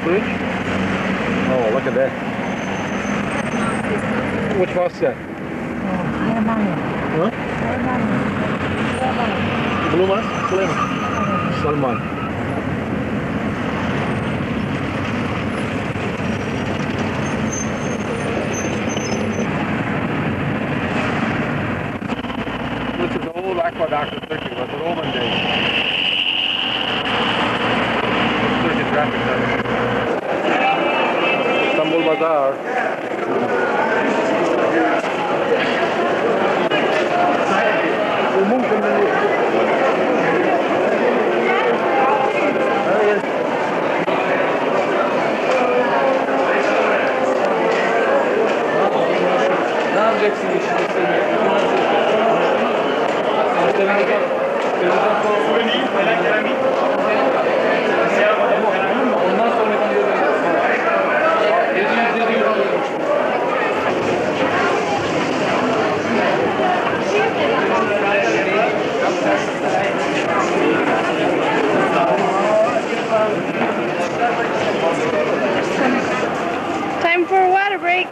bridge? Oh, look at that. Which was that? Huh? Blue mas? Salmon. This is the old aqueduct of Turkey. It was the Roman days. Turkish traffic center. Istanbul Bazaar. Ne yapacaksın işini seni? Ondan sonra Time for a water break.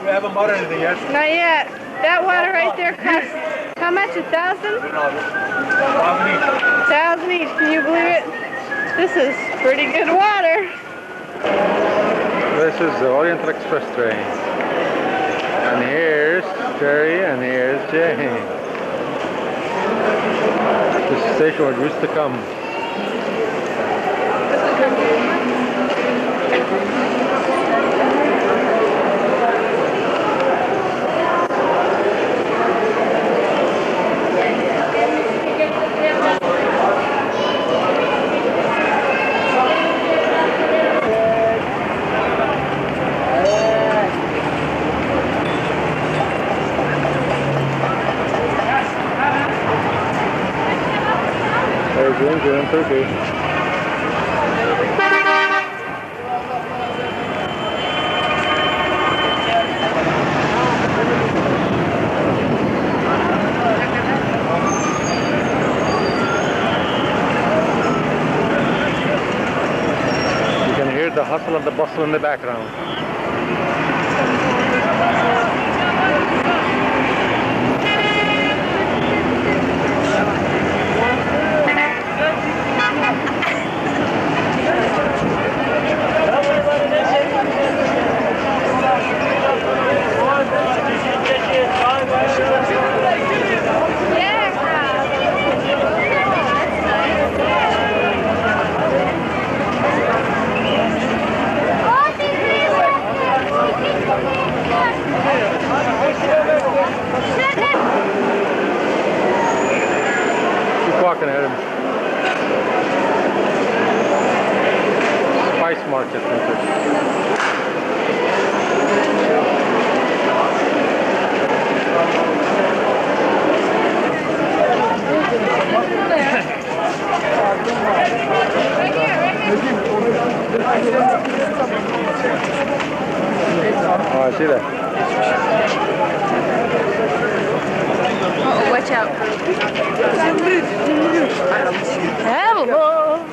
We haven't bought anything yet. Not yet. That water right there costs how much? 1,000? 1,000 each. Can you believe it? This is pretty good water. This is the Oriental Express train. And here's Terry and here's Jane. This station where it used to come. There's the engine in Turkey. You can hear the hustle and the bustle in the background. Keep walking at him. Spice market, Oh, I see that. Oh, watch out. Hello.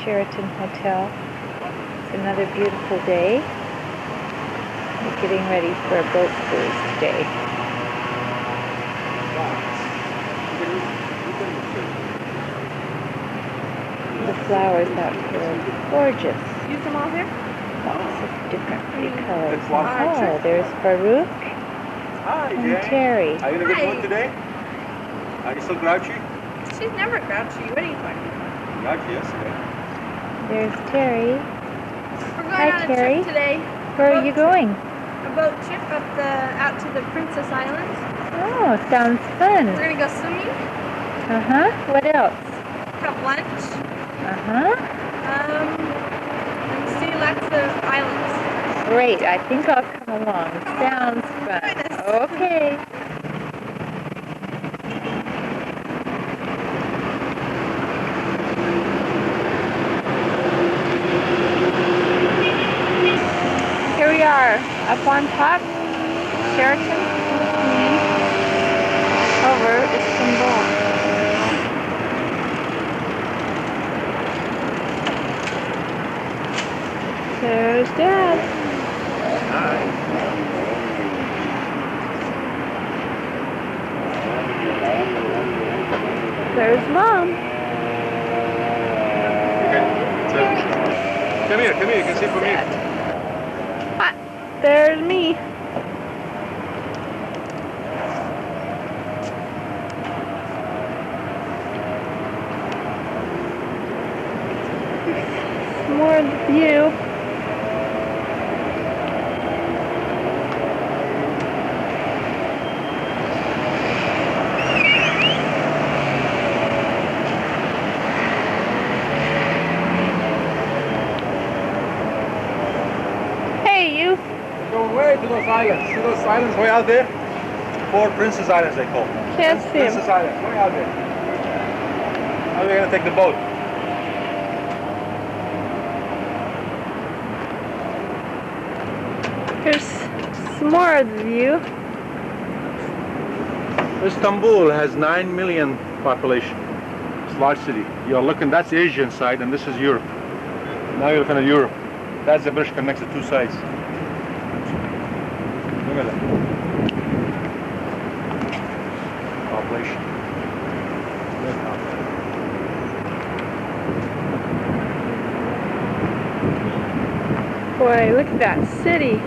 Sheraton Hotel. It's another beautiful day. We're getting ready for a boat cruise today. The flowers out here are gorgeous. Use them all here? Lots of different pretty colors. It's one. Oh, there's Farouk Hi, and Jay. Terri. Are you in a good Hi. mood today? Are you still grouchy? She's never grouchy. What are you talking about? Grouchy yesterday. There's Terri. We're going Hi, on a Terri. trip today. Where are you going? A boat trip out to the Princess Islands. Oh, sounds fun. We're gonna go swimming, Uh-huh. What else? have lunch, Uh-huh. and see lots of islands. Great. I think I'll come along. Sounds fun. Join us. Okay. Here we are, up on top, Sheraton, over Istanbul. There's Dad. There's Mom. Come here, you can see from here. There's me. More of the view. Hey, you. Go way to those islands. See those islands way out there? 4 Princess Islands they call. Can't see him. Princess Islands, way out there. Now we're gonna take the boat. Here's some more of the view. Istanbul has 9 million population. It's a large city. You're looking, that's the Asian side, and this is Europe. Now you're looking at Europe. That's the bridge connects the two sides. Look at that. Population. Big population. Boy, look at that city.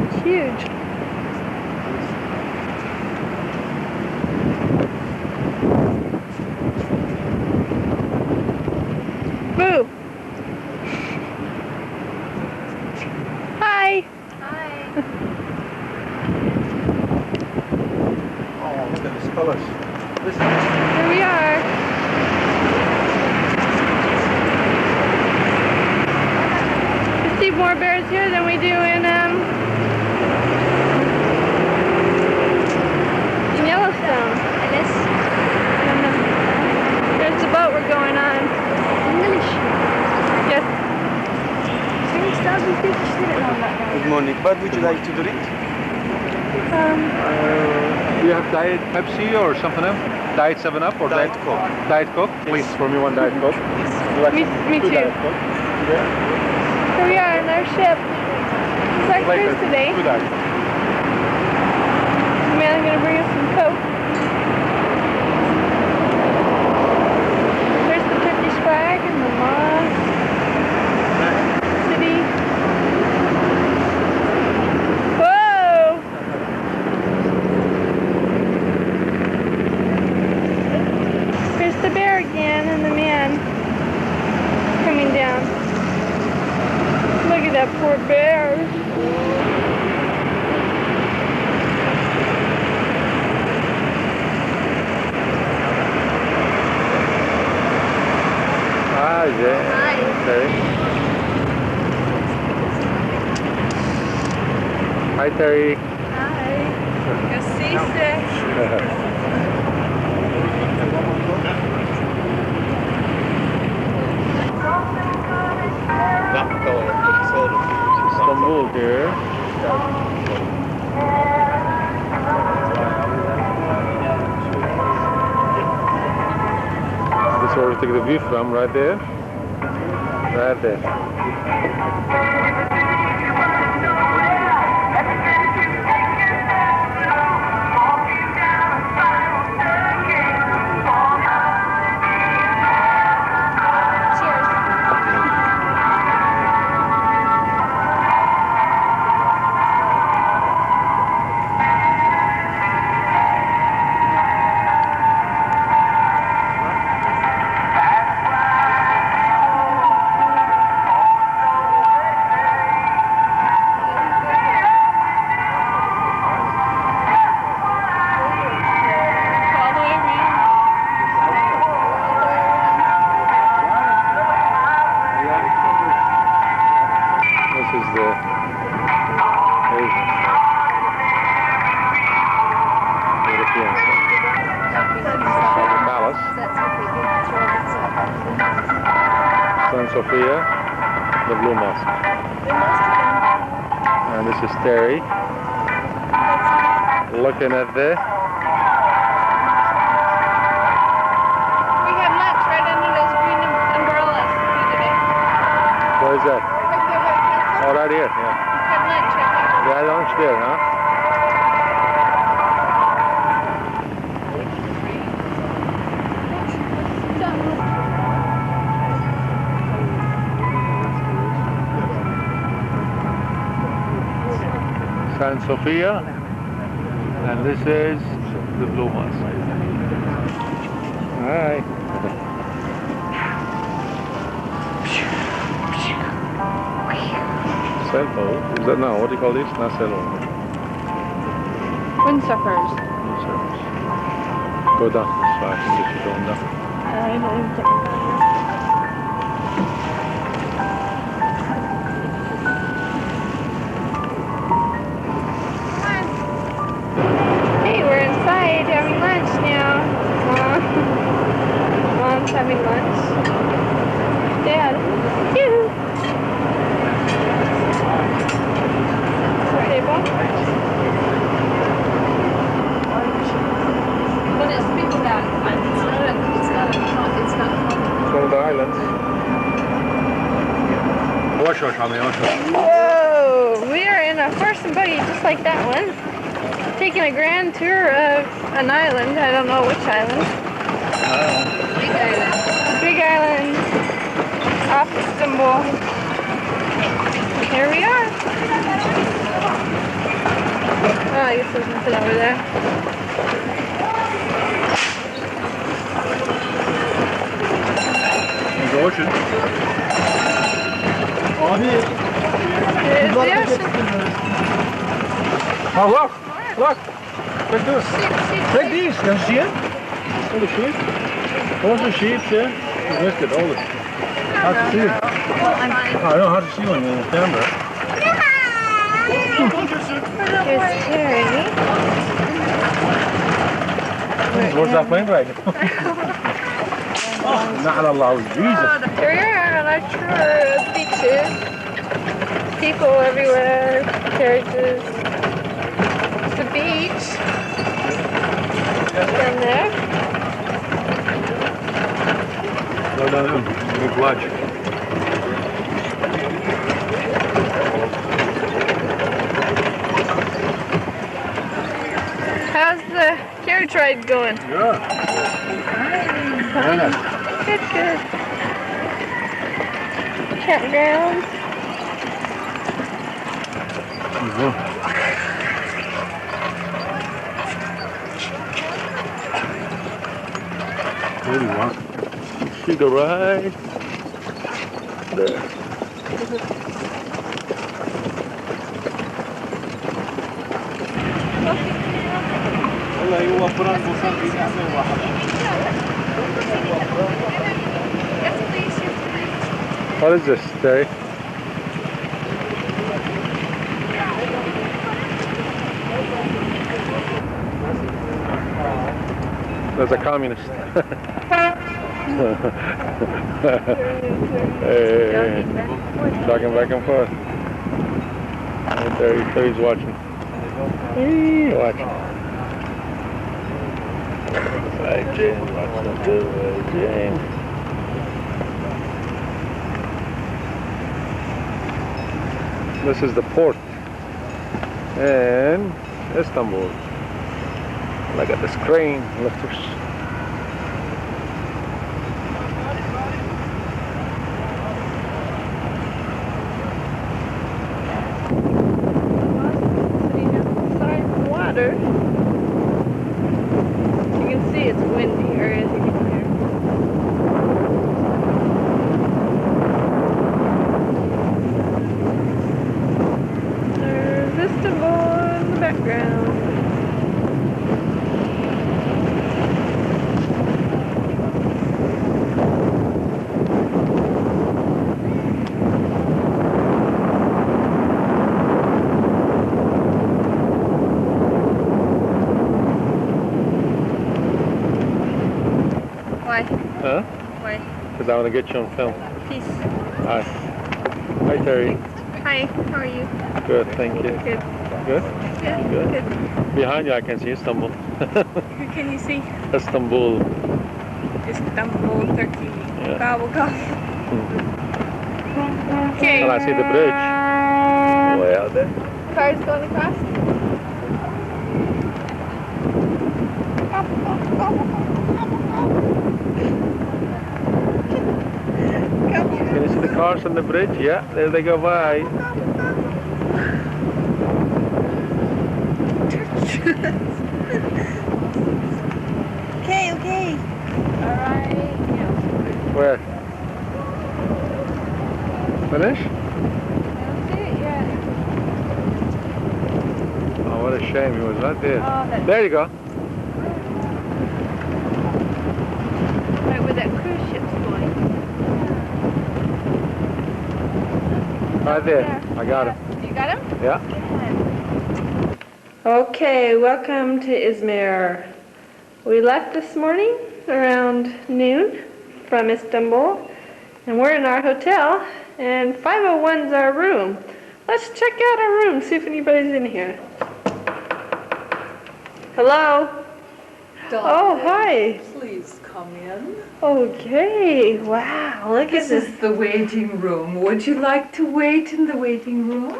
It's huge. Boo! Hi! Hi. Oh, look at these colors. Here we are. We see more bears here than we do in Yellowstone. There's the boat we're going on. Yes. Good morning. What would you like to drink? Do you have Diet Pepsi or something else? Diet 7-Up or Diet Coke. Diet Coke? Please, for me one Diet Coke. You like Me two too. Diet Coke? Yeah. Here we are on our ship. It's our Later. cruise today. Two Diet. The man's gonna bring us some Coke. There's the Turkish flag and the mosque. City. Whoa! Here's the bear again and the man coming down. Look at that poor bear. Hi, Jay. Hi. Terri. Hi, Terri. Hi. Go see Istanbul here. This is where we take the view from, right there. Right there. All the way around. This is the Asian side. European side. The palace. San Sofia, the Blue Mosque. And this is Terri. Looking at the We had lunch right under those green umbrellas today. what is that? Right there by the castle. Oh, right here, yeah. Had lunch right there. Yeah, lunch there, huh? San Sofia, and this is the Blue Mosque. Hi. Cell phone? Is that no? What do you call this? Not cell phone. Windsurfers. Go down this way. I can get you going down. I don't even think Hey, we're inside having lunch now. Mom's having lunch. Dad. Yoo-hoo. Table. When it's people that it's not It's one of the islands. Watch out, Tommy. Watch out. Whoa! We are in a horse and buggy just like that one. Taking a grand tour of an island. I don't know which island. big island. Big island. Off Istanbul. Here we are. Oh, I guess there's nothing over there. The ocean. There's the ocean. Oh, look! Look! Take this. Take these. Can you see it? All the sheep. Those are sheep there. You missed it. All the. Hard to see it. Oh, I know how to see one in the camera. Here's Terry. Where's that plane ride? Not allowed. Jesus. Here we are on our tour of beaches. People everywhere. Carriages. It's the beach. Down there. Go down there. Big lodge. How's the carriage ride going? Yeah. Very nice. Good, good. Campground. What do you want? See the ride? There. والله هو فرنسا وصل في نعمة واحدة. Yes, please. Yes, please. What is this, Terry? There's a communist. Hey, talking back and forth. Hey, Terry's watching. Hey, watching. Hi, James. What's up, James? This is the port in Istanbul. Look at this crane lifters. Sitting outside the water. You can see it's windy, or as you can hear. There's Istanbul in the background. Why? Huh? Why? Because I want to get you on film. Peace. Hi. Hi, Terry. Hi, how are you? Good, thank you. Good. Good? Yeah, Good. good. Behind you, I can see Istanbul. Who can you see? Istanbul. Istanbul, Turkey. Yeah. Gobble, gobble. Okay. And I see the bridge. Way out there. Cars going across? Can you see the cars on the bridge? Yeah, there they go by. Okay, okay. Alright. Where? Finish? I don't see it yet. Oh, what a shame. He was right there. Oh, that's There you go. right where that cruise ship's going. Right there. I got him. You got him? Yeah. Okay, welcome to Izmir. We left this morning around noon from Istanbul, and we're in our hotel, and 501's our room. Let's check out our room, see if anybody's in here. Hello? Oh, hi. Please come in. Okay, wow, look at This this. is the waiting room. Would you like to wait in the waiting room?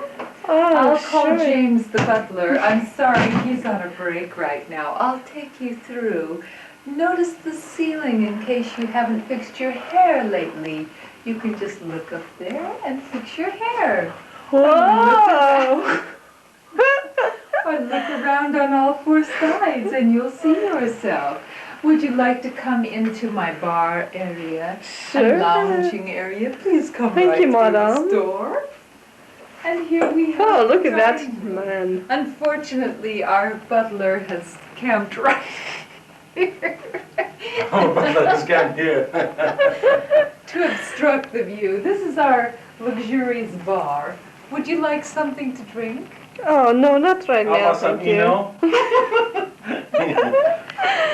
Oh, I'll call sure. James the butler. I'm sorry, he's on a break right now. I'll take you through. Notice the ceiling in case you haven't fixed your hair lately. You can just look up there and fix your hair. Whoa! Or look around on all four sides and you'll see yourself. Would you like to come into my bar area Sure. and lounging area? Please come Thank right you, through madam. this door. And here we have Oh, look the at that dining room. man. Unfortunately, our butler has camped right here Oh, but let's get here. to obstruct the view. This is our luxurious bar. Would you like something to drink? Oh, no, not right now, thank you.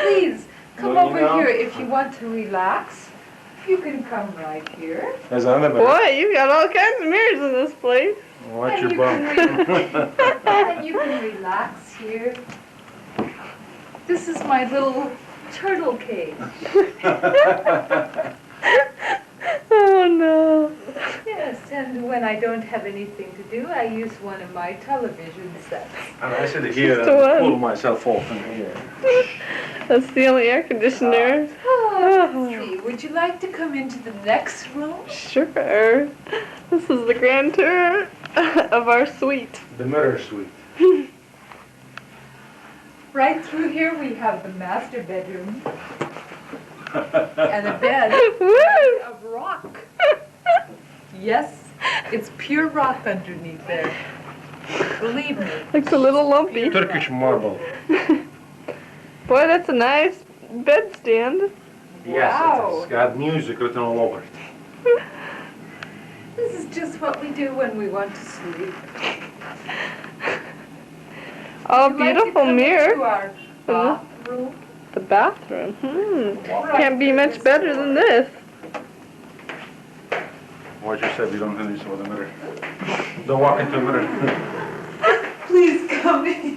Please, come Well, over here if you want to relax. You can come right here. There's another mirror. Boy, you got all kinds of mirrors in this place. Watch And your you bum. and you can relax here. This is my little turtle cage. Oh, no. Yes, and when I don't have anything to do, I use one of my television sets. And I sit here Just and one. pull myself off in here. That's the only air conditioner. Oh, let's see. Would you like to come into the next room? Sure. This is the grand tour of our suite. The mirror suite. Right through here we have the master bedroom and a bed Woo! of rock. Yes, it's pure rock underneath there. Believe me. Looks a little lumpy. Turkish marble. Boy, that's a nice bedstand. Yes, Wow. it's got music written all over it. This is just what we do when we want to sleep. Oh, Would you like to beautiful come into mirror. our bathroom? The bathroom. Right Can't be through much this better door. than this. Watch yourself, you don't finish with the mirror. Don't walk into the mirror. Please come in.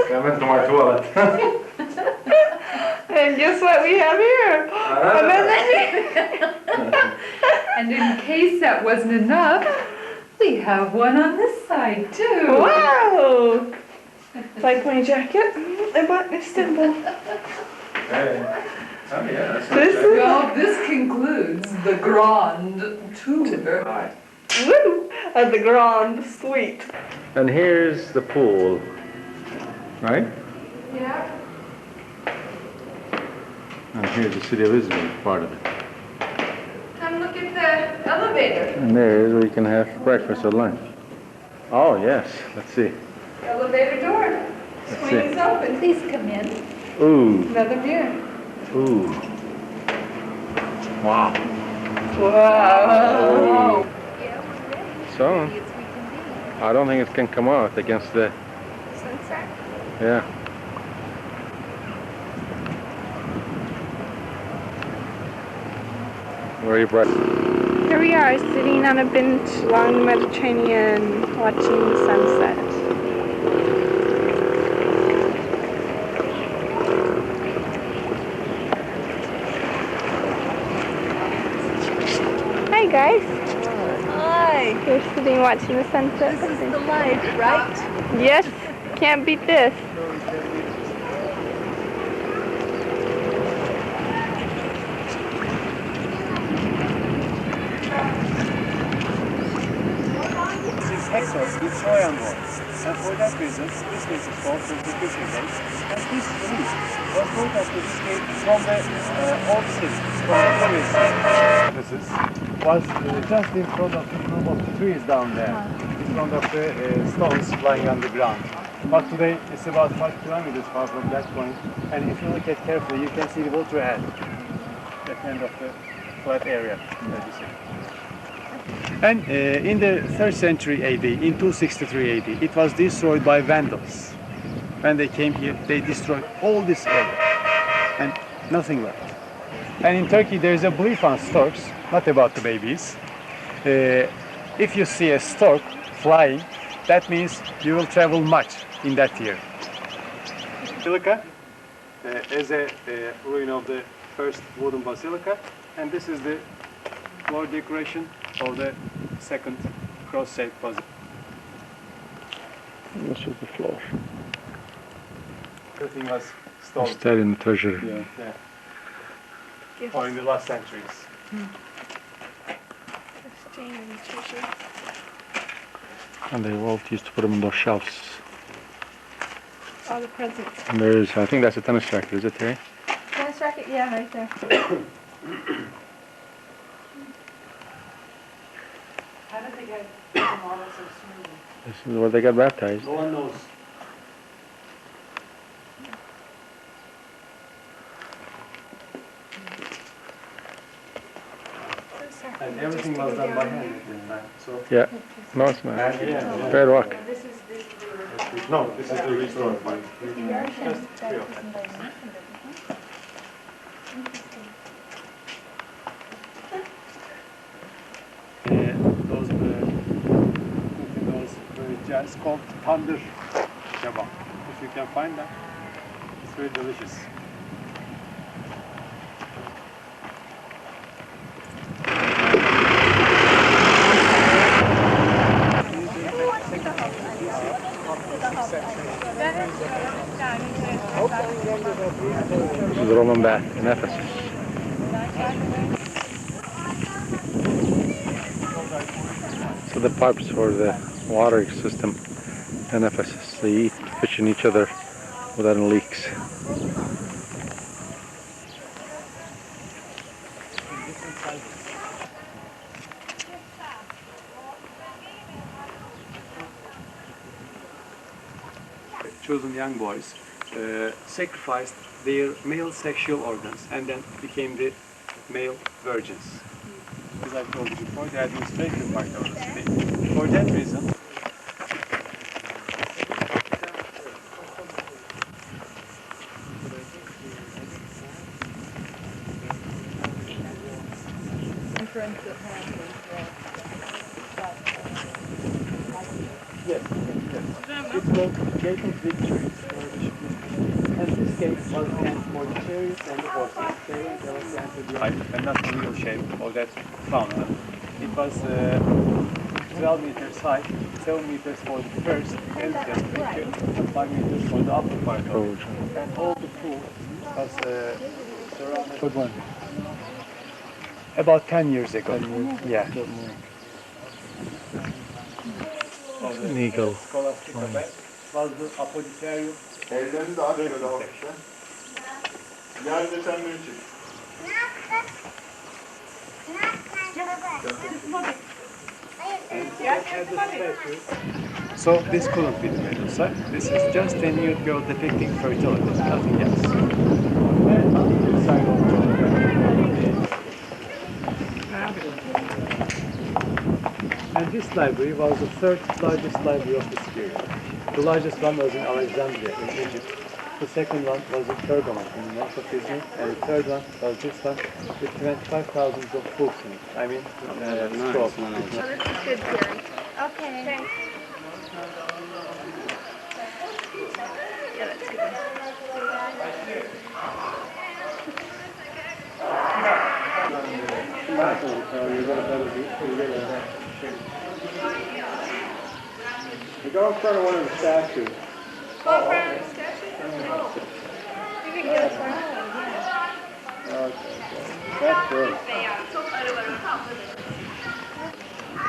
Come into my toilet. And guess what we have here? And in case that wasn't enough, we have one on this side too. Wow! Like my jacket I bought in Istanbul. Hey. Oh yeah, that's This is Well, this concludes the Grand Tour. Hi. woo, at the Grand Suite. And here's the pool, right? Yeah. And here's the city of Izmir, part of it. Come look at the elevator. And there's where you can have breakfast or lunch. Oh yes, let's see. Elevator door. Let's Swing is see. open. Please come in. Ooh, Another view. ooh. Wow. Wow. So, I don't think it can come out against the, Sunset. yeah. Very bright. Here we are sitting on a bench along the Mediterranean watching the sunset. Hi guys. Hi. We're sitting watching the sunset. This is the light, right? Yes, can't beat this. Hectares with soy and wool. And for that reason, this case is called certification base. And this leaf was brought up to this case from the old city, from the previous city. This was just in front of the group of the trees down there, in front of the stones lying on the ground. But today it's about 5 kilometers far from that point. And if you look at carefully, you can see the water ahead, at the end of the flat area, as you see. And in the 3rd century AD, in 263 AD, it was destroyed by Vandals. When they came here, they destroyed all this area and nothing left. And in Turkey, there is a belief on storks, not about the babies. If you see a stork flying, that means you will travel much in that year. Basilica is a ruin of the first wooden basilica, and this is the floor decoration of the second cross-shaped basilica. This is the floor. Everything was stolen. Still in the treasury. Yeah. Or in the last centuries. And they all used to put them in those shelves. All the presents. And there's, I think that's a tennis racket, is it, Terry? Tennis racket? Yeah, right there. How did they get the model so smooth? This is where they got baptized. No one knows. And everything was done by hand at the time. So Yeah. No, it's not. yeah. Bedrock. No, this is the restored one. Just three of them. It's called tandır kebab. If you can find that, it's very delicious. This is the Roman bath in Ephesus. So the pipes for the water system in Ephesus. They eat fish in each other without any leaks. Chosen young boys sacrificed their male sexual organs and then became the male virgins. As I told you before, the administrative part of the city. For that reason, yes. It's called gate of victory. And this gate was meant for the chariots and the horses. They were meant to be and not the real shape of that fauna. It was 12 meters high, 7 meters for the first entrance picture, and 5 meters for the upper part of it. And all the pool was surrounded. Good one. About 10 years ago. 10 years? Yeah. An eagle. Scholastica Bank was the apothecarium. Ellerini de aç şöyle hafiften. Yerde sen beni çek. So this couldn't be the Medusa. This is just a nude girl depicting fertility, nothing else. And on the other side of and this library was the third largest library of this period. The largest one was in Alexandria in Egypt. The second one was in Pergamon in the north of Israel, and the third one was this one with 25,000 of books in it. I mean, scrolls. Oh, this is good, Terry. Okay. Thanks. Yeah, that's good. We go in front of one of the statues. Go in front of the statue? You can get us one. That's good.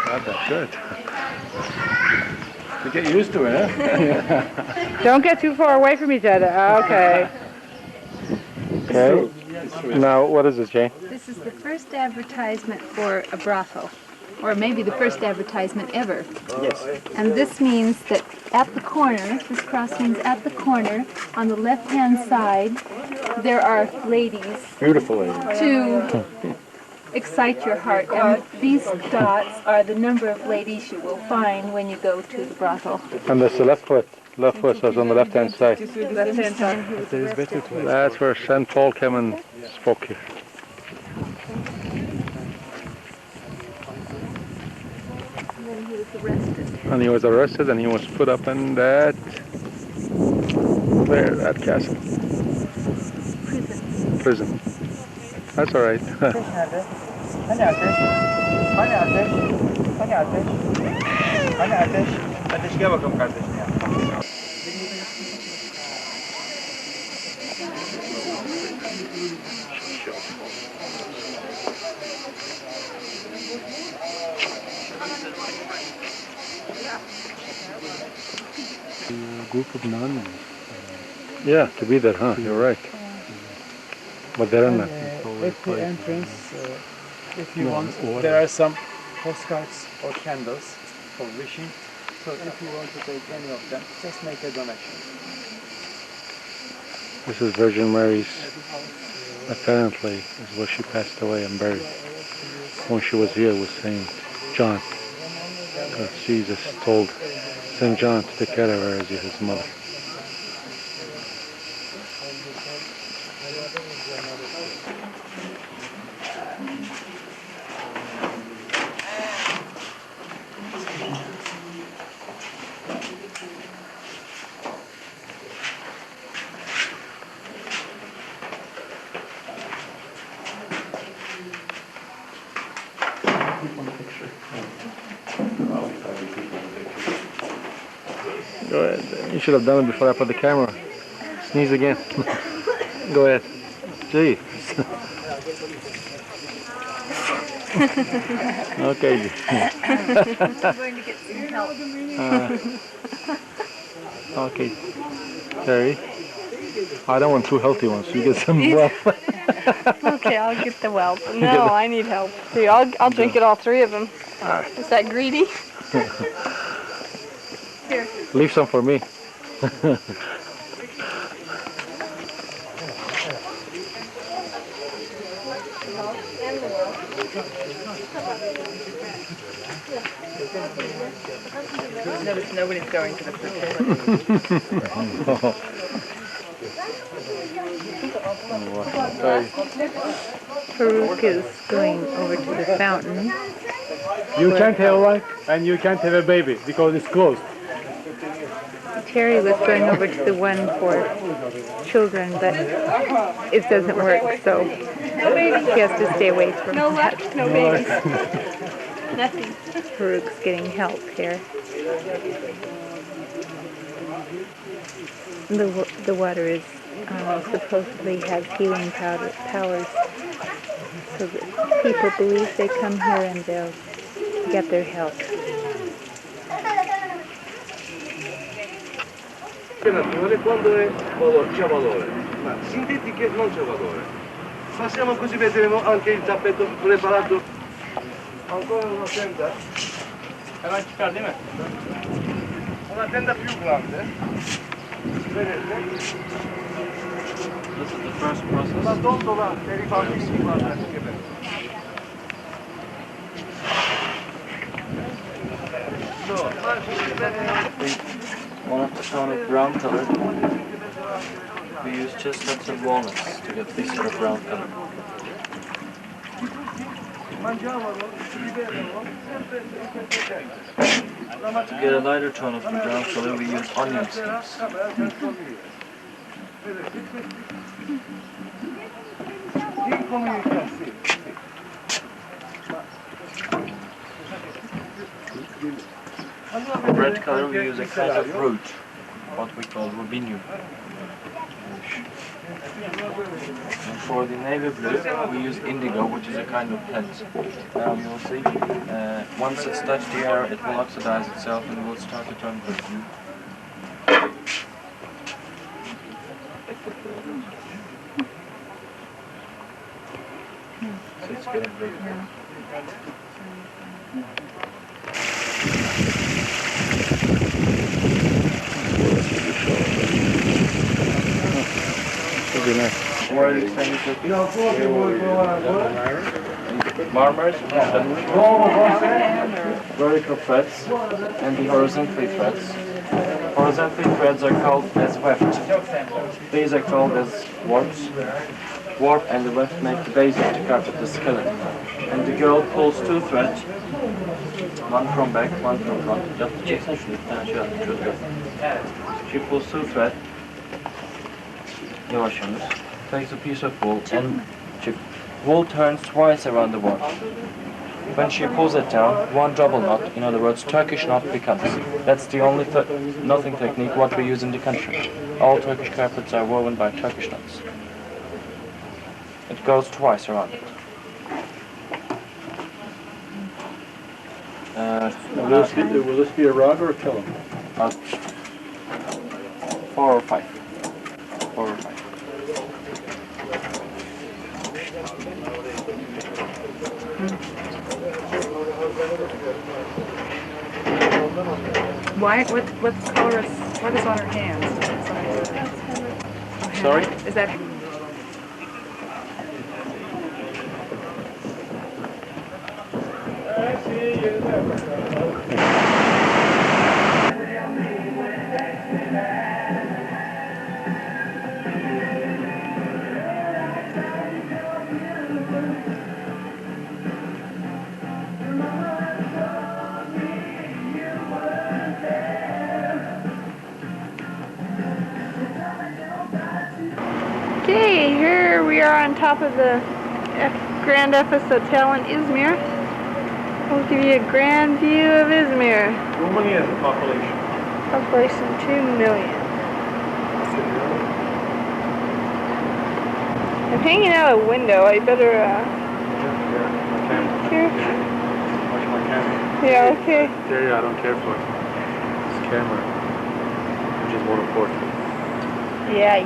God, that's good. You get used to it, huh? Don't get too far away from each other. Okay. Okay. Now, what is this, Jane? This is the first advertisement for a brothel, or maybe the first advertisement ever. Yes. And this means that at the corner, this cross means at the corner, on the left-hand side, there are ladies Beautiful lady. to excite your heart. And these dots are the number of ladies you will find when you go to the brothel. And that's the left foot. Left foot was on the left-hand side. Left-hand side. There is better to That's where St. Paul came and spoke here. And he was arrested and he was put up in that, there, that castle. Prison. That's all right. Hani ateş? Hani ateş? Hani ateş? Hani ateş? Ateş gel bakalım kardeşim ya. Group of nuns. Yeah, to be there, huh? You're right. But they're not. At the entrance, if you want, there are some postcards or candles for wishing. So if you want to take any of them, just make a donation. This is Virgin Mary's, apparently, is where she passed away and buried. When she was here with St. John. Because Jesus told St. John to take care of her as his mother. Go ahead. You should have done it before I put the camera. Sneeze again. Go ahead. Gee. Okay. I'm going to get some help. Okay. Terry. I don't want two healthy ones. You get some well. Okay, I'll get the whelp. No, I need help. See, I'll drink it all three of them. Is that greedy? Here. Leave some for me. Notice nobody's going to the fertility. Farouk is going over to the fountain. You can't have a wife and you can't have a baby because it's closed. Terry was going over to the one for children, but it doesn't work, so he has to stay away from No that. luck, no babies. Nothing. Farouk's getting help here. The water is supposedly has healing powers, so that people believe they come here and they'll get their help. Quando è già valore, ma sintetiche non c'è valore. Passiamo così vedremo anche il tappeto preparato. Ancora una tenda. Hemen çıkar değil mi? Una tenda più grande. Vedete? This is the first process. Una dondola per i bambini guarda che bello. We want the tone of brown color. We use chestnuts and walnuts to get this sort of brown color. To get a lighter tone of the brown color, we use onion skins. For red color, we use a kind of root, what we call rubinium. And for the navy blue, we use indigo, which is a kind of plant. Now you will see, once it's touched the air, it will oxidize itself and will start to turn blue. So it's getting blue. Where is Marmars, vertical threads and the horizontal threads. Horizontal threads are called as weft. These are called as warps. Warp and the weft make the base of the carpet, the skeleton. And the girl pulls two threads, one from back, one from front. She pulls two threads. Takes a piece of wool and wool turns twice around the warp. When she pulls it down, one double knot, in other words, Turkish knot becomes. That's the only knotting technique what we use in the country. All Turkish carpets are woven by Turkish knots. It goes twice around it. Will this be a rug or a pillow? 4 or 5. 4 or 5. Why? What's the color? What is on her hands? Sorry? Is that? Okay, here we are on top of the Grand Efes Hotel in Izmir. We'll give you a grand view of Izmir. How many is the population? Population 2 million. I'm hanging out a window. I better Watch my camera. Yeah, okay. Terri, I don't care for this camera. I just want to portrait. Yeah.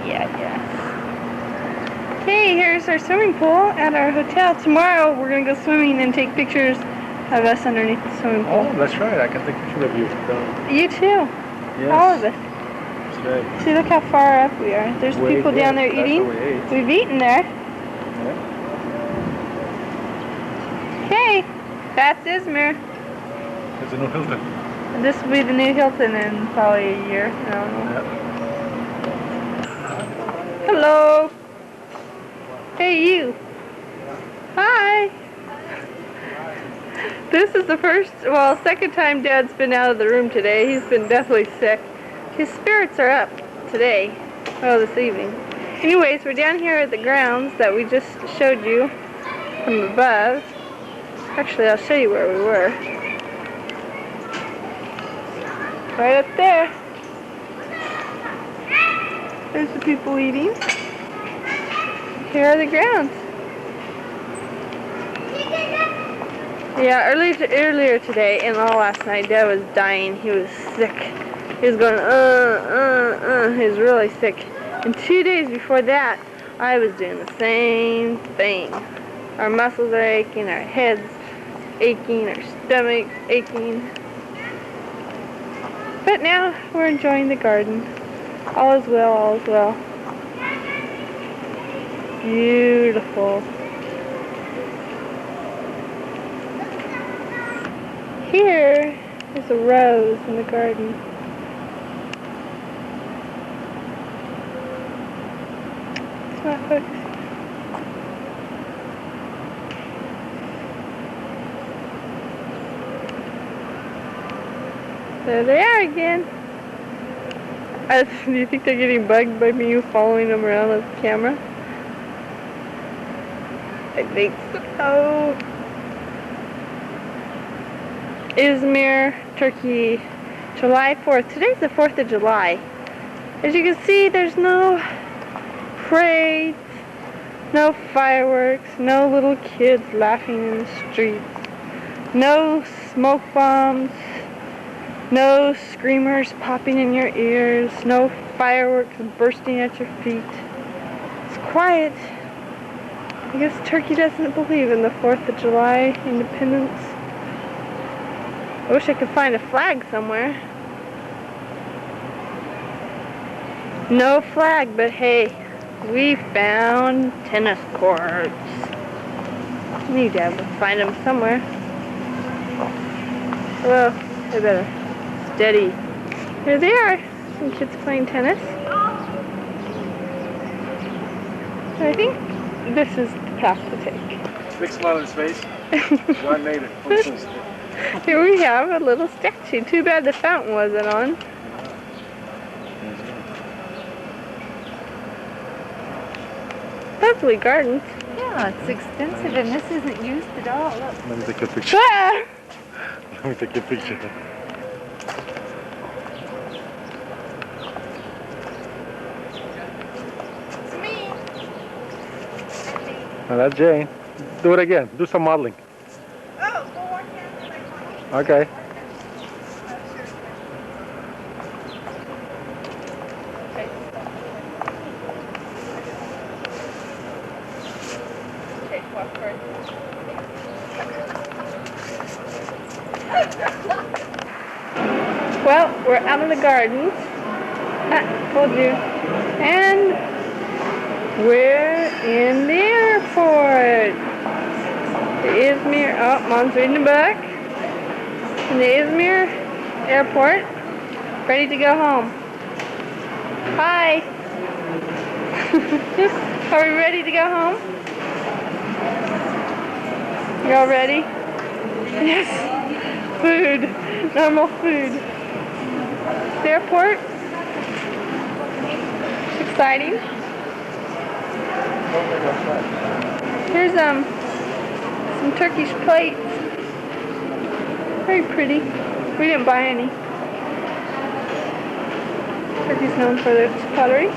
Okay, here's our swimming pool at our hotel. Tomorrow we're going to go swimming and take pictures of us underneath the swimming pool. Oh, that's right. I can take pictures of you. You too. Yes. All of us. That's right. See, look how far up we are. There's Way people down there there. That's eating. where we ate. We've eaten there. Yeah. Okay, that's Izmir. It's a new Hilton. This will be the new Hilton in probably a year. I don't know. Yeah. Hello. Hey, you. Hi. This is the second time Dad's been out of the room today. He's been deathly sick. His spirits are up today. Well, this evening. Anyways, we're down here at the grounds that we just showed you from above. Actually, I'll show you where we were. Right up there. There's the people eating. Here are the grounds. Yeah, earlier today and all last night, Dad was dying. He was sick. He was going, He was really sick. And 2 days before that, I was doing the same thing. Our muscles are aching, our heads aching, our stomachs aching. But now we're enjoying the garden. All is well, all is well. Beautiful. Here is a rose in the garden. It's not focusing. There they are again. Do you think they're getting bugged by me following them around with the camera? I think so. Izmir, Turkey, July 4th. Today's the 4th of July. As you can see, there's no parades, no fireworks, no little kids laughing in the streets, no smoke bombs, no screamers popping in your ears, no fireworks bursting at your feet. It's quiet. I guess Turkey doesn't believe in the 4th of July independence. I wish I could find a flag somewhere. No flag, but hey, we found tennis courts. I knew Dad would find them somewhere. Well, I better steady. Here they are, some kids playing tennis. I think this is the path to take. Big smile on his face. John Nader. Here we have a little statue. Too bad the fountain wasn't on. Lovely gardens. Yeah, it's extensive and this isn't used at all. Look. Let me take a picture. Ah! Let me take a picture. It's me. Now that's Jane. Do it again. Do some modeling. Oh, go one hand. Okay. Well, we're out of the gardens. Told you. And we're in the airport. The Izmir, oh, Mom's reading a book. In the Izmir airport. Ready to go home. Hi. Are we ready to go home? Y'all ready? Yes. Food. Normal food. The airport. Exciting. Here's some Turkish plates. Very pretty. We didn't buy any. Turkey's known for its pottery.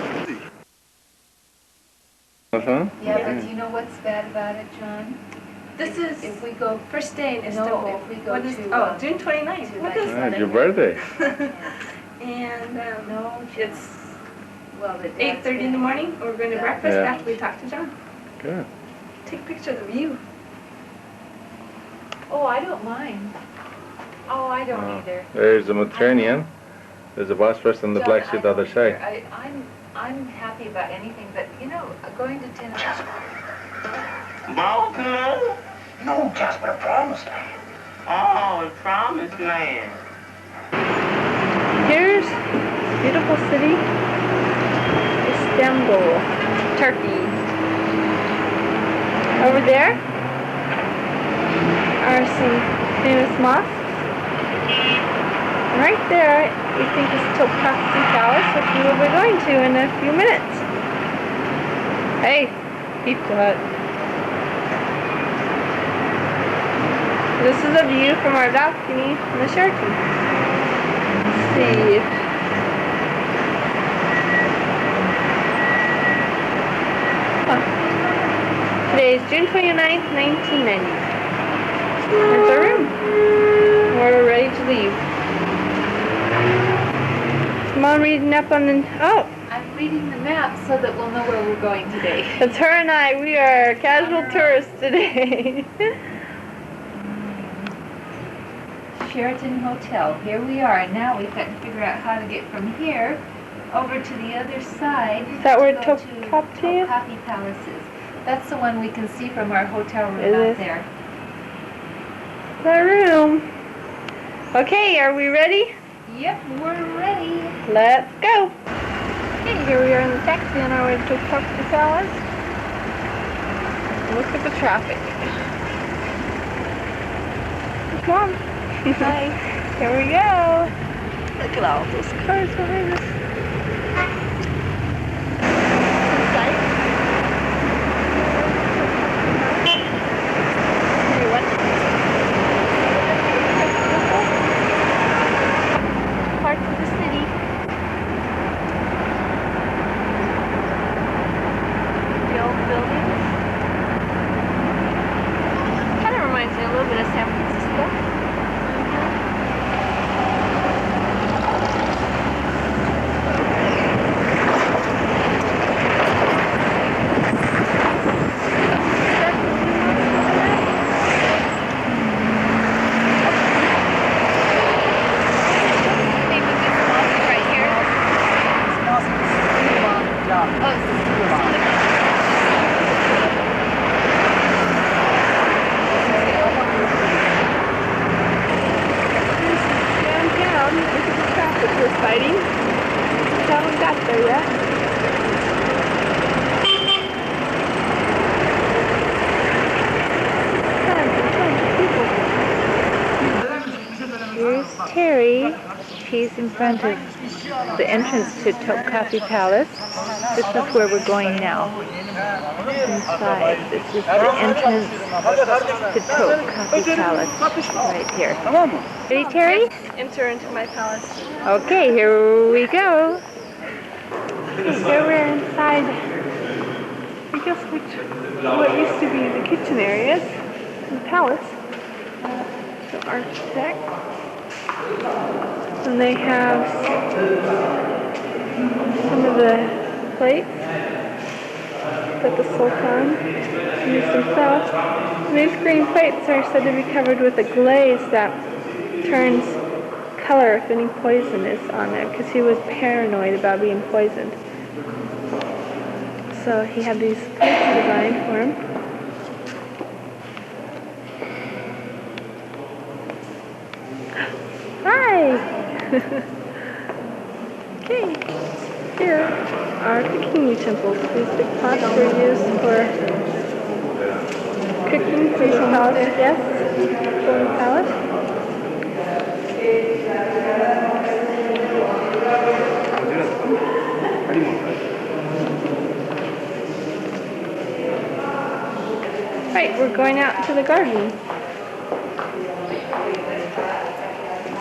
Yeah, but you know what's bad about it, John? This is If we go, first day in no, Istanbul. if we go What is, to, June 29th. What is that? It's your birthday. And no, it's well, the 8:30 in the morning. We're going to breakfast Yeah. after we talk to John. Good. Take pictures of you. Oh, I don't mind. Oh, I don't either. There's the Mediterranean. There's the Bosphorus and the John, Black Sea I the other don't side. either. I'm happy about anything, but you know, going to tennis. Baltimore? No, Jasper, the promised land. Oh, the promised land. Here's beautiful city, Istanbul, Turkey. Over there are some famous mosques. Right there, we think is Topkapi Palace, which we will be going to in a few minutes. Hey, Pizza Hut. This is a view from our balcony in the Sheraton. Let's see. Today is June 29th, 1990. There's our room. We're ready to leave. Is Mom reading up on the... Oh! I'm reading the map so that we'll know where we're going today. It's her and I. We are casual tourists today. Sheraton Hotel. Here we are. And now we've got to figure out how to get from here over to the other side. Is that where Topkapi Palace is? That's the one we can see from our hotel room out there. The room. Okay, are we ready? Yep, we're ready. Let's go. Okay, here we are in the taxi on our way to Topkapi Palace. Look at the traffic. Come on. Hi. Here we go. Look at all those cars behind us. Parts of the city. The old buildings. Kind of reminds me a little bit of San Francisco. Fighting. Haven't got there yet. Here's Terri. She's in front of the entrance to Topkapi Palace. This is where we're going now. Inside. This is the entrance to Topkapi Palace. Right here. Ready, Terri? Enter into my palace. Okay, here we go. Okay, here we're inside, I guess, what used to be the kitchen areas in the palace. The architect. And they have some of the plates that the Sultan used himself. And these green plates are said to be covered with a glaze that turns color if any poison is on it, because he was paranoid about being poisoned. So he had these plates designed for him. Hi! Okay, here are the king utensils. These big pots were used for cooking for the palace guests in the palace. Right, we're going out to the garden.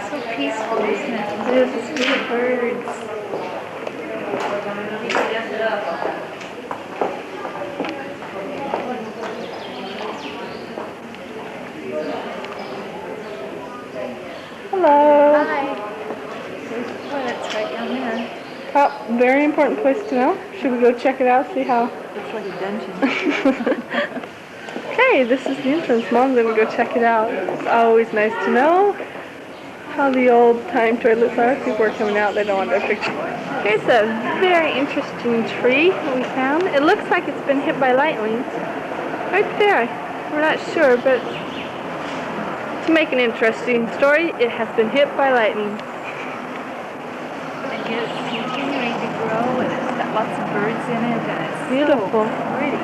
So peaceful, isn't it? It is the birds. Hello. Hi. There's the toilets right down there. Oh, very important place to know. Should we go check it out, see how? Looks like a dungeon. Okay, this is the entrance. Mom's gonna go check it out. It's always nice to know how the old-time toilets are. People are coming out, they don't want their picture. Here's a very interesting tree we found. It looks like it's been hit by lightning. Right there. We're not sure, but to make an interesting story, it has been hit by lightning. And yet it's continuing to grow, and it's got lots of birds in it, and it's Beautiful. so pretty.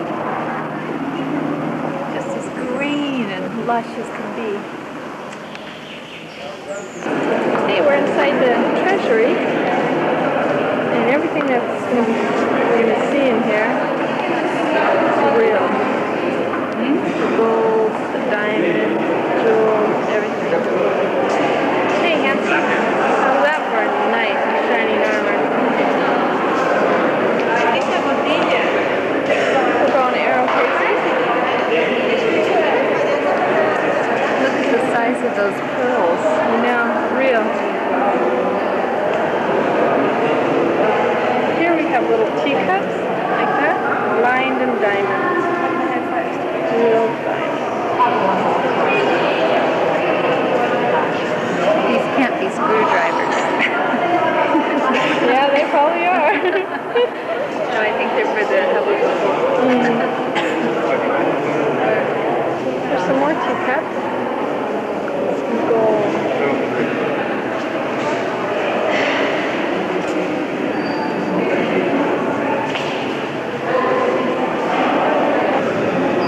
Just as green and lush as can be. Hey, we're inside the treasury, and everything that's we're going to see in here is real. The gold, the diamonds, the jewels, diamonds. Real diamonds. These can't be screwdrivers. Yeah, they probably are. No, I think they're for the helicopter. There's some more teacups. Some gold.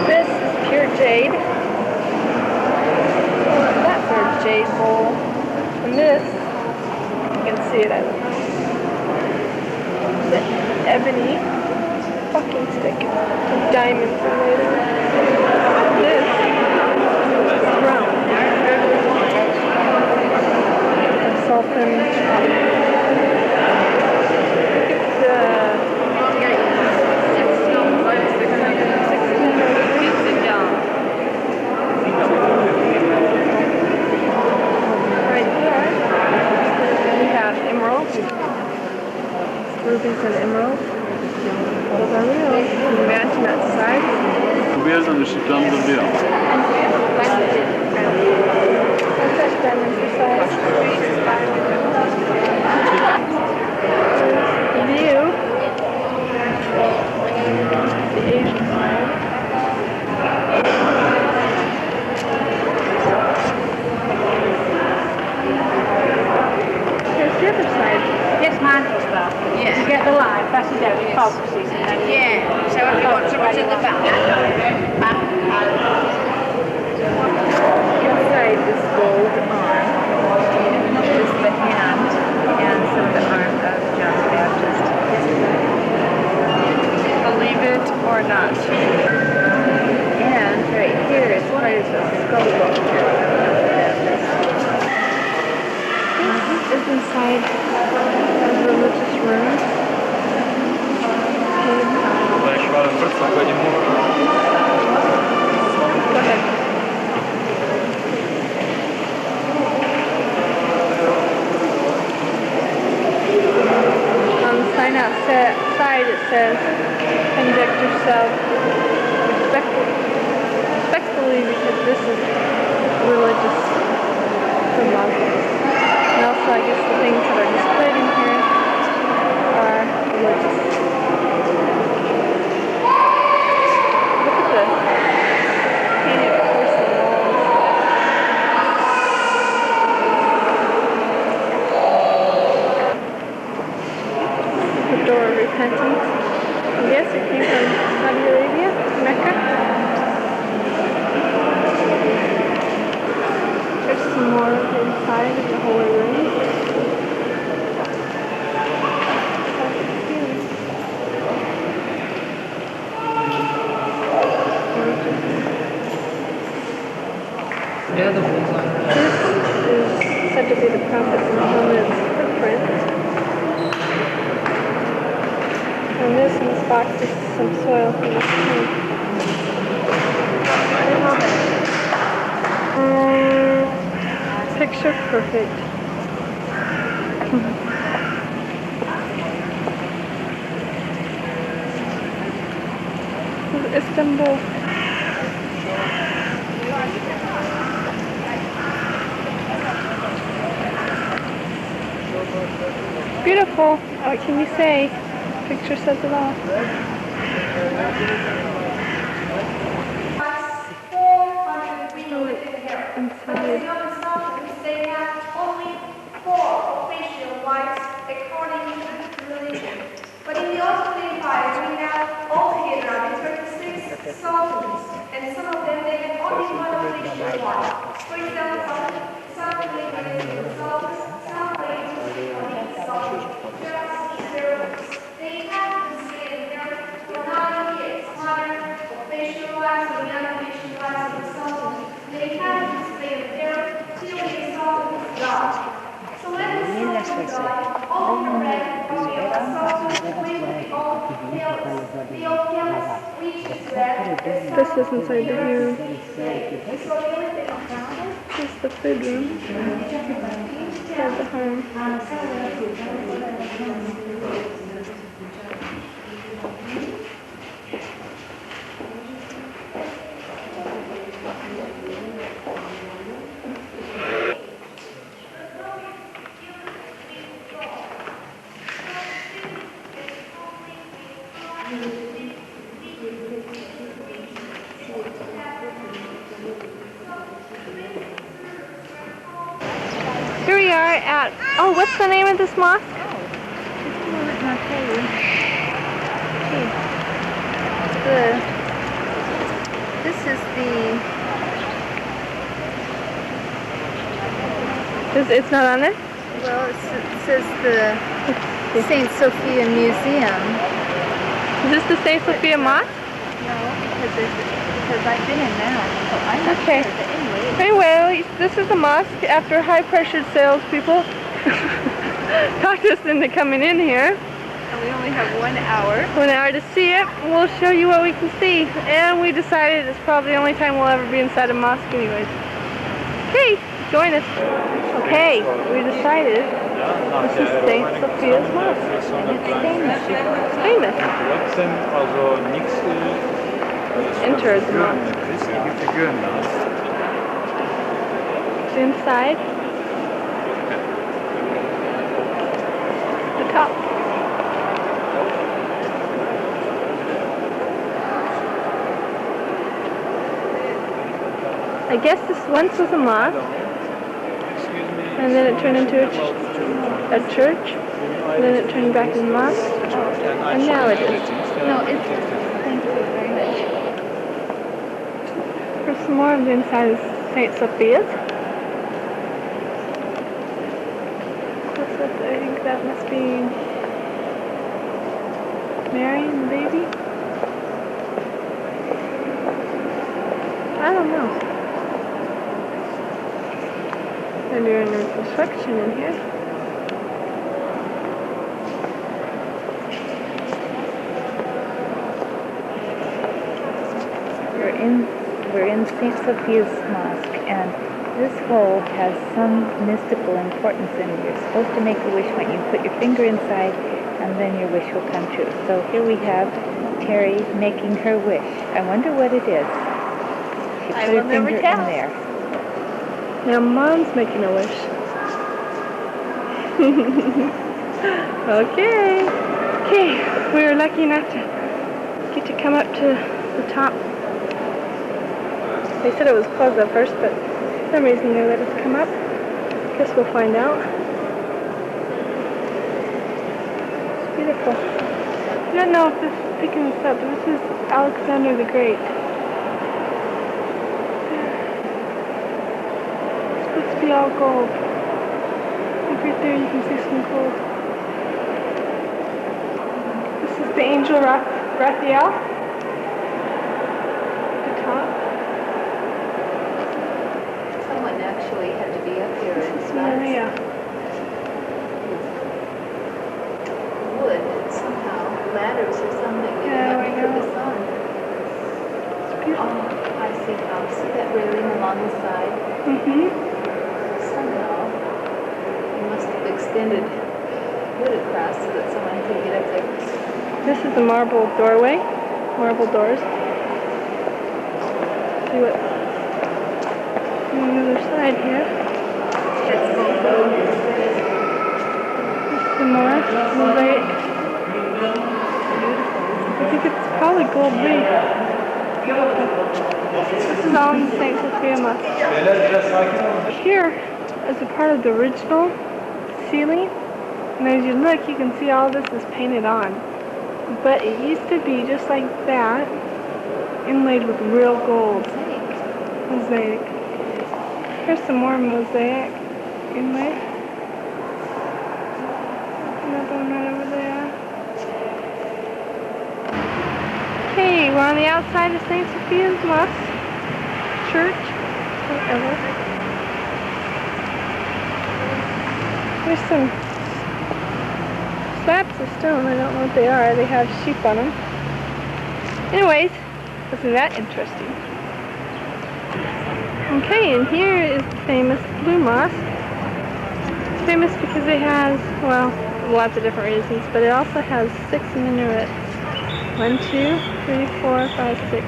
This is pure jade. That's our jade bowl. And this, you can see it as the ebony fucking stick. The diamond for later. This is throne. A sultan. Rubies and emeralds. Those are real. You can match that side. Uwielbiam ışıklandırılıyor. That's that diamond for size. View. The Asian side. Here's the other side. Yes, mine does that. Yeah. You get the line, press it down, it focuses, and then yeah. So if you want to put in the back. Inside this gold arm is the hand and some of the arm of John the Baptist. Believe it or not. And right here is part of the skull bone of John the Baptist. This is inside the religious room. Go ahead. On the sign outside it says, conduct yourself respectfully because this is religious for Muslims. And also I guess the things that are displayed in here are religious. Look at this. Painted porcelain walls. The door of repentance. I guess it came from Saudi Arabia, Mecca. There's some more inside of the holy room. This is said to be the Prophet Muhammad's footprint. And this in this box is some soil from the tomb. Picture perfect. This is Istanbul. Beautiful. What can you say? Picture says it all. 400 women within Herod. But as you understand, they have only 4 official wives according to religion. But in the Ottoman Empire, we have altogether around 36 sultans, and some of them they had only one official wife. For example, some ladies were sultans, some ladies were sultans. They have been staying there for 9 years. Mother, official wives, and young official wives of the sultan. They have been staying there till the sultan died. So when the sultan died, all the red of the sultan went with the old palace. The old palace, which is red. This is inside the room. So the only thing I found This is the food room. Inside the home. Here we are at, oh, what's the name of this mosque? This is the... It's not on there? Well, it says the St. Sophia Museum. Is this the St. Sophia Mosque? No, because I've been in that, so I'm not Okay. sure. But Anyway, this is the mosque after high-pressured salespeople talked us into coming in here. and we only have 1 hour. 1 hour to see it. We'll show you what we can see. And we decided it's probably the only time we'll ever be inside a mosque anyways. Okay, join us. Okay, we decided this is St. Sophia's Mosque. And it's famous. It's famous. Enter the mosque. It's inside. The top. I guess this once was a mosque, and then it turned into a church, and then it turned back into a mosque, and now it is. No, it's... Thank you very much. Here's some more of the inside of St. Sophia's. What's that? I think that must be Mary and the baby. I don't know. They're doing reconstruction in here. We're in St. Sophia's Mosque, and this hole has some mystical importance in it. You're supposed to make a wish when you put your finger inside, and then your wish will come true. So here we have Terri making her wish. I wonder what it is. She put her finger in there. Now Mom's making a wish. Okay. Okay, we were lucky enough to get to come up to the top. They said it was closed at first, but for some reason they let us come up. Guess we'll find out. It's beautiful. I don't know if this is picking this up, but this is Alexander the Great. It's supposed to be all gold. Look right there, you can see some gold. This is the angel Raphael. The top. Someone actually had to be up here. This is Maria. Wood, somehow. Ladders or something. Yeah, I know. Put this on. It's beautiful. Oh, I see now. See that railing along the side? Mm-hmm. Somehow, you must have extended wood across so that someone could get up there. This is the marble doorway. Marble doors. See what's on the other side here. That's gold. There's some more mosaic. I think it's probably gold leaf. This is all in the St. Sophia Mosque. Here is a part of the original ceiling, and as you look, you can see all this is painted on. But it used to be just like that, inlaid with real gold. Mosaic. Here's some more mosaic inlaid. Another one right over there. Okay, we're on the outside of St. Sophia's Mosque. Church. Whatever. There's some slabs of stone. I don't know what they are. They have sheep on them. Anyways, isn't that interesting? Okay, and here is the famous Blue Mosque. It's famous because it has, well, lots of different reasons, but it also has 6 minarets. 1, 2, 3, 4, 5, 6.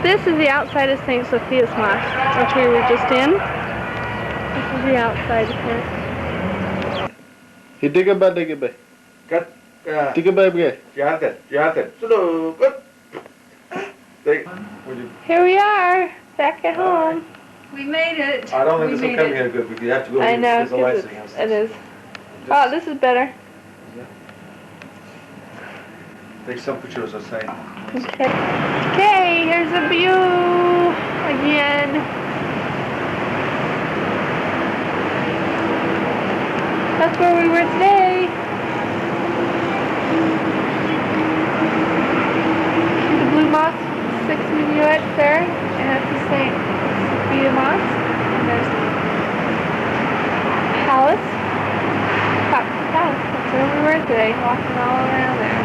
This is the outside of St. Sophia's Mosque, which we were just in. This is the outside here. He digger by. Cắt. Tiga baby. Jatuh. Sudah. Here we are, back at home. We made it. I don't think We this will made come it. here good because you have to go. I know, There's a 'cause license. it is. Oh, this is better. Take some pictures of saying. Okay. Okay, here's a view again. That's where we were today. See the blue mosque, 6 minuets there, and that's the St. Sophia Mosque. And there's the palace. Palace. That's where we were today, walking all around there.